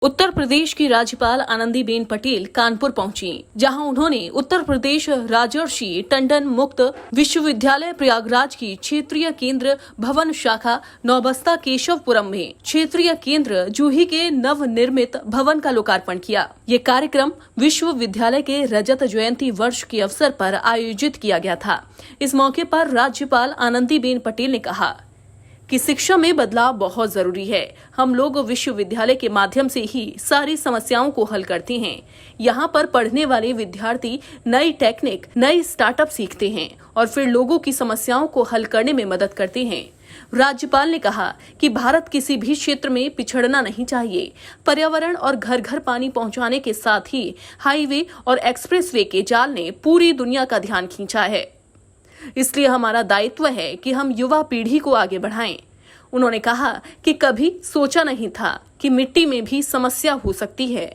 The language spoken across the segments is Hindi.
उत्तर प्रदेश की राज्यपाल आनंदीबेन पटेल कानपुर पहुंची, जहां उन्होंने उत्तर प्रदेश राजर्षि टंडन मुक्त विश्वविद्यालय प्रयागराज की क्षेत्रीय केंद्र भवन शाखा नौबस्ता केशवपुरम में क्षेत्रीय केंद्र जूही के नवनिर्मित भवन का लोकार्पण किया। ये कार्यक्रम विश्वविद्यालय के रजत जयंती वर्ष के अवसर पर आयोजित किया गया था। इस मौके पर राज्यपाल आनंदीबेन पटेल ने कहा कि शिक्षा में बदलाव बहुत जरूरी है। हम लोग विश्वविद्यालय के माध्यम से ही सारी समस्याओं को हल करते हैं। यहाँ पर पढ़ने वाले विद्यार्थी नई टेक्निक, नई स्टार्टअप सीखते हैं और फिर लोगों की समस्याओं को हल करने में मदद करते हैं। राज्यपाल ने कहा कि भारत किसी भी क्षेत्र में पिछड़ना नहीं चाहिए। पर्यावरण और घर घर पानी पहुँचाने के साथ ही हाईवे और एक्सप्रेसवे के जाल ने पूरी दुनिया का ध्यान खींचा है। इसलिए हमारा दायित्व है कि हम युवा पीढ़ी को आगे बढ़ाएं। उन्होंने कहा कि कभी सोचा नहीं था कि मिट्टी में भी समस्या हो सकती है,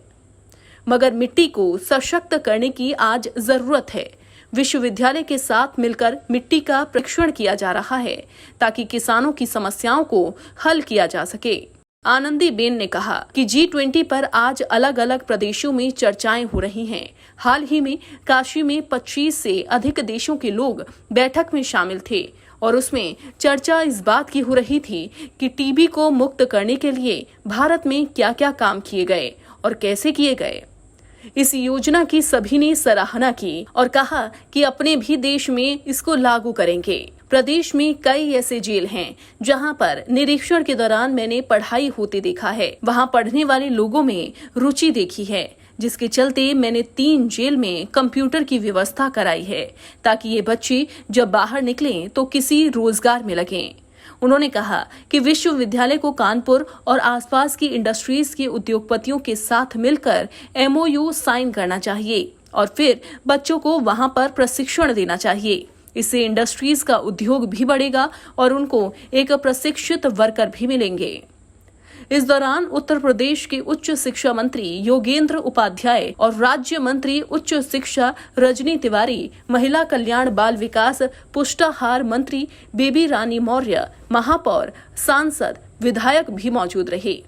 मगर मिट्टी को सशक्त करने की आज जरूरत है। विश्वविद्यालय के साथ मिलकर मिट्टी का परीक्षण किया जा रहा है ताकि किसानों की समस्याओं को हल किया जा सके। आनंदीबेन ने कहा कि G20 पर आज अलग अलग प्रदेशों में चर्चाएं हो रही हैं। हाल ही में काशी में 25 से अधिक देशों के लोग बैठक में शामिल थे और उसमें चर्चा इस बात की हो रही थी कि टीबी को मुक्त करने के लिए भारत में क्या क्या काम किए गए और कैसे किए गए। इस योजना की सभी ने सराहना की और कहा कि अपने भी देश में इसको लागू करेंगे। प्रदेश में कई ऐसे जेल हैं जहां पर निरीक्षण के दौरान मैंने पढ़ाई होते देखा है। वहां पढ़ने वाले लोगों में रुचि देखी है, जिसके चलते मैंने 3 जेल में कंप्यूटर की व्यवस्था कराई है ताकि ये बच्चे जब बाहर निकलें तो किसी रोजगार में लगें। उन्होंने कहा कि विश्वविद्यालय को कानपुर और आसपास की इंडस्ट्रीज के उद्योगपतियों के साथ मिलकर MOU साइन करना चाहिए और फिर बच्चों को वहां पर प्रशिक्षण देना चाहिए। इससे इंडस्ट्रीज का उद्योग भी बढ़ेगा और उनको एक प्रशिक्षित वर्कर भी मिलेंगे। इस दौरान उत्तर प्रदेश के उच्च शिक्षा मंत्री योगेंद्र उपाध्याय और राज्य मंत्री उच्च शिक्षा रजनी तिवारी, महिला कल्याण बाल विकास पुष्टाहार मंत्री बेबी रानी मौर्य, महापौर, सांसद, विधायक भी मौजूद रहे।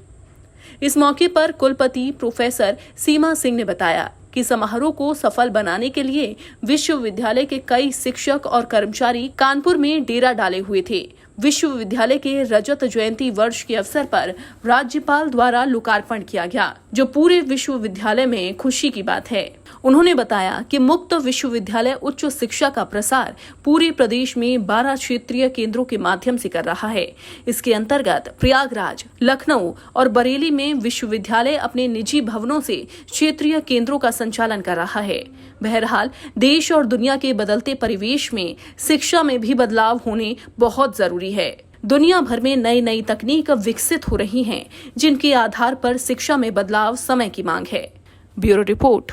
इस मौके पर कुलपति प्रोफेसर सीमा सिंह ने बताया कि समारोह को सफल बनाने के लिए विश्वविद्यालय के कई शिक्षक और कर्मचारी कानपुर में डेरा डाले हुए थे। विश्वविद्यालय के रजत जयंती वर्ष के अवसर पर राज्यपाल द्वारा लोकार्पण किया गया, जो पूरे विश्वविद्यालय में खुशी की बात है। उन्होंने बताया कि मुक्त विश्वविद्यालय उच्च शिक्षा का प्रसार पूरे प्रदेश में 12 क्षेत्रीय केंद्रों के माध्यम से कर रहा है। इसके अंतर्गत प्रयागराज, लखनऊ और बरेली में विश्वविद्यालय अपने निजी भवनों से क्षेत्रीय केंद्रों का संचालन कर रहा है। बहरहाल देश और दुनिया के बदलते परिवेश में शिक्षा में भी बदलाव होने बहुत जरूरी है। दुनिया भर में नई नई तकनीक विकसित हो रही हैं, जिनके आधार पर शिक्षा में बदलाव समय की मांग है। Bureau report.